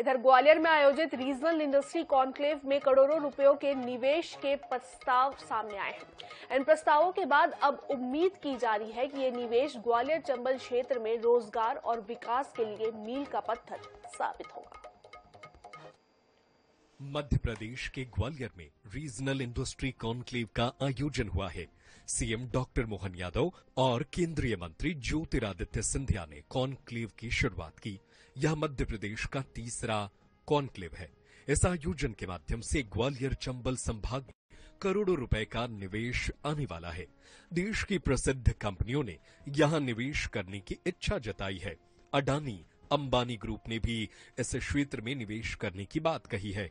इधर ग्वालियर में आयोजित रीजनल इंडस्ट्री कॉन्क्लेव में करोड़ों रुपयों के निवेश के प्रस्ताव सामने आए हैं। इन प्रस्तावों के बाद अब उम्मीद की जा रही है कि ये निवेश ग्वालियर चंबल क्षेत्र में रोजगार और विकास के लिए मील का पत्थर साबित होगा। मध्य प्रदेश के ग्वालियर में रीजनल इंडस्ट्री कॉन्क्लेव का आयोजन हुआ है। सीएम डॉक्टर मोहन यादव और केंद्रीय मंत्री ज्योतिरादित्य सिंधिया ने कॉन्क्लेव की शुरुआत की। यह मध्य प्रदेश का तीसरा कॉन्क्लेव है। इस आयोजन के माध्यम से ग्वालियर चंबल संभाग में करोड़ों रुपए का निवेश आने वाला है। देश की प्रसिद्ध कंपनियों ने यहां निवेश करने की इच्छा जताई है। अडानी अंबानी ग्रुप ने भी इस क्षेत्र में निवेश करने की बात कही है।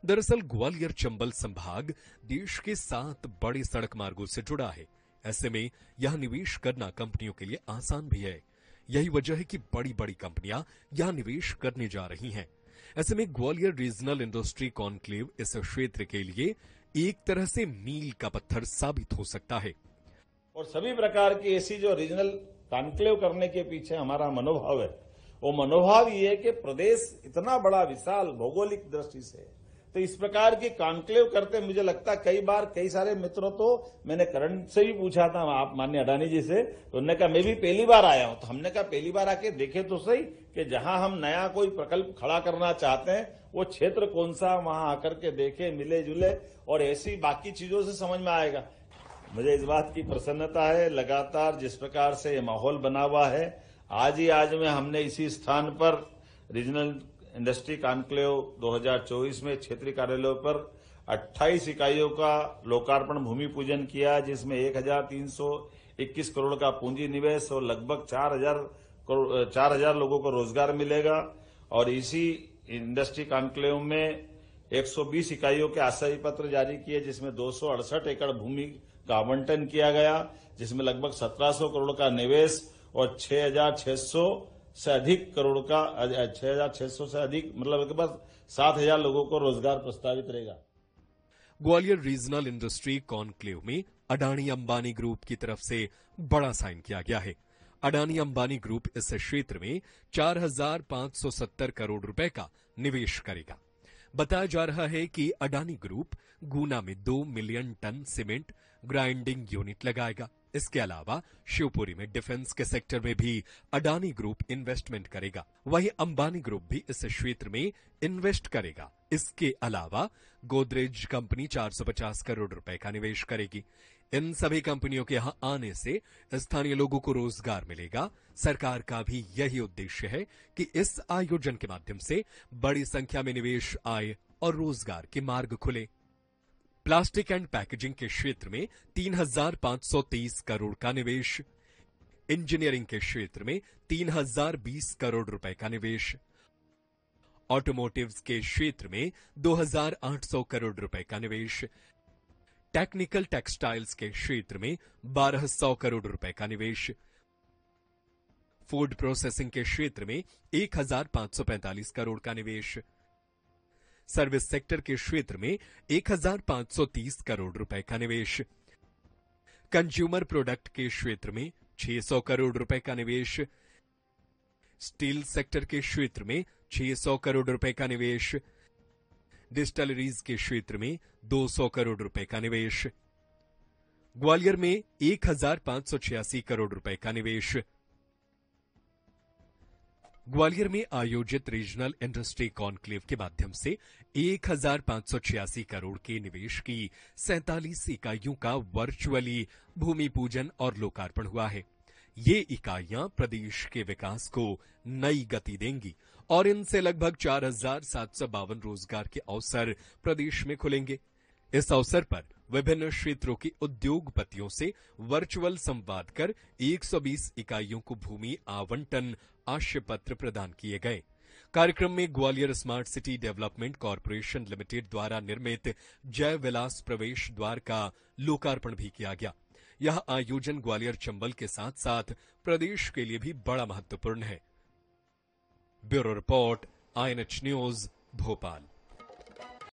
दरअसल ग्वालियर चंबल संभाग देश के 7 बड़े सड़क मार्गों से जुड़ा है। ऐसे में यह निवेश करना कंपनियों के लिए आसान भी है। यही वजह है कि बड़ी बड़ी कंपनियां यहां निवेश करने जा रही हैं। ऐसे में ग्वालियर रीजनल इंडस्ट्री कॉन्क्लेव इस क्षेत्र के लिए एक तरह से मील का पत्थर साबित हो सकता है। और सभी प्रकार की ऐसी जो रीजनल कॉन्क्लेव करने के पीछे हमारा मनोभाव है, वो मनोभाव ये है कि प्रदेश इतना बड़ा विशाल भौगोलिक दृष्टि से, तो इस प्रकार की कॉन्क्लेव करते मुझे लगता है कई सारे मित्रों, तो मैंने करण से भी पूछा था, आप माननीय अडानी जी से, तो उन्होंने कहा मैं भी पहली बार आया हूं। तो हमने कहा पहली बार आके देखे तो सही कि जहां हम नया कोई प्रकल्प खड़ा करना चाहते हैं वो क्षेत्र कौन सा, वहां आकर के देखे, मिले जुले और ऐसी बाकी चीजों से समझ में आएगा। मुझे इस बात की प्रसन्नता है, लगातार जिस प्रकार से ये माहौल बना हुआ है, आज में हमने इसी स्थान पर रीजनल इंडस्ट्री कॉन्क्लेव 2024 में क्षेत्रीय कार्यालयों पर 28 इकाइयों का लोकार्पण भूमि पूजन किया, जिसमें 1321 करोड़ का पूंजी निवेश और लगभग 4000 लोगों को रोजगार मिलेगा। और इसी इंडस्ट्री कॉन्क्लेव में 120 इकाइयों के आशय पत्र जारी किए, जिसमें 268 एकड़ भूमि का आवंटन किया गया, जिसमें लगभग 1700 करोड़ का निवेश और 6600 से अधिक करोड़ का 6600 से अधिक मतलब के बाद 7000 लोगों को रोजगार प्रस्तावित रहेगा। ग्वालियर रीजनल इंडस्ट्री कॉन्क्लेव में अडानी अंबानी ग्रुप की तरफ से बड़ा साइन किया गया है। अडानी अंबानी ग्रुप इस क्षेत्र में 4570 करोड़ रुपए का निवेश करेगा। बताया जा रहा है कि अडानी ग्रुप गुना में 2 million tonne cement grinding unit लगाएगा। इसके अलावा शिवपुरी में डिफेंस के सेक्टर में भी अडानी ग्रुप इन्वेस्टमेंट करेगा। वहीं अंबानी ग्रुप भी इस क्षेत्र में इन्वेस्ट करेगा। इसके अलावा गोदरेज कंपनी 450 करोड़ रुपए का निवेश करेगी। इन सभी कंपनियों के यहां आने से स्थानीय लोगों को रोजगार मिलेगा। सरकार का भी यही उद्देश्य है कि इस आयोजन के माध्यम से बड़ी संख्या में निवेश आए और रोजगार के मार्ग खुले। प्लास्टिक एंड पैकेजिंग के क्षेत्र में 3530 करोड़ का निवेश, इंजीनियरिंग के क्षेत्र में 3020 करोड़ रुपए का निवेश, ऑटोमोटिव्स के क्षेत्र में 2800 करोड़ रुपए का निवेश, टेक्निकल टेक्सटाइल्स के क्षेत्र में 1200 करोड़ रुपए का निवेश, फूड प्रोसेसिंग के क्षेत्र में 1545 करोड़ का निवेश, सर्विस सेक्टर के क्षेत्र में 1530 करोड़ रुपए का निवेश, कंज्यूमर प्रोडक्ट के क्षेत्र में 600 करोड़ रुपए का निवेश, स्टील सेक्टर के क्षेत्र में 600 करोड़ रुपए का निवेश, डिस्टिलरीज के क्षेत्र में 200 करोड़ रुपए का निवेश, ग्वालियर में 1586 करोड़ रुपए का निवेश। ग्वालियर में आयोजित रीजनल इंडस्ट्री कॉन्क्लेव के माध्यम से 1586 करोड़ के निवेश की 47 इकाइयों का वर्चुअली भूमि पूजन और लोकार्पण हुआ है। ये इकाइयां प्रदेश के विकास को नई गति देंगी और इनसे लगभग 4752 रोजगार के अवसर प्रदेश में खुलेंगे। इस अवसर पर विभिन्न क्षेत्रों के उद्योगपतियों से वर्चुअल संवाद कर 120 इकाइयों को भूमि आवंटन आशय पत्र प्रदान किए गए। कार्यक्रम में Gwalior smart city development corporation limited द्वारा निर्मित जय विलास प्रवेश द्वार का लोकार्पण भी किया गया। यह आयोजन ग्वालियर चंबल के साथ साथ प्रदेश के लिए भी बड़ा महत्वपूर्ण है। Bureau report, INH news, Bhopal.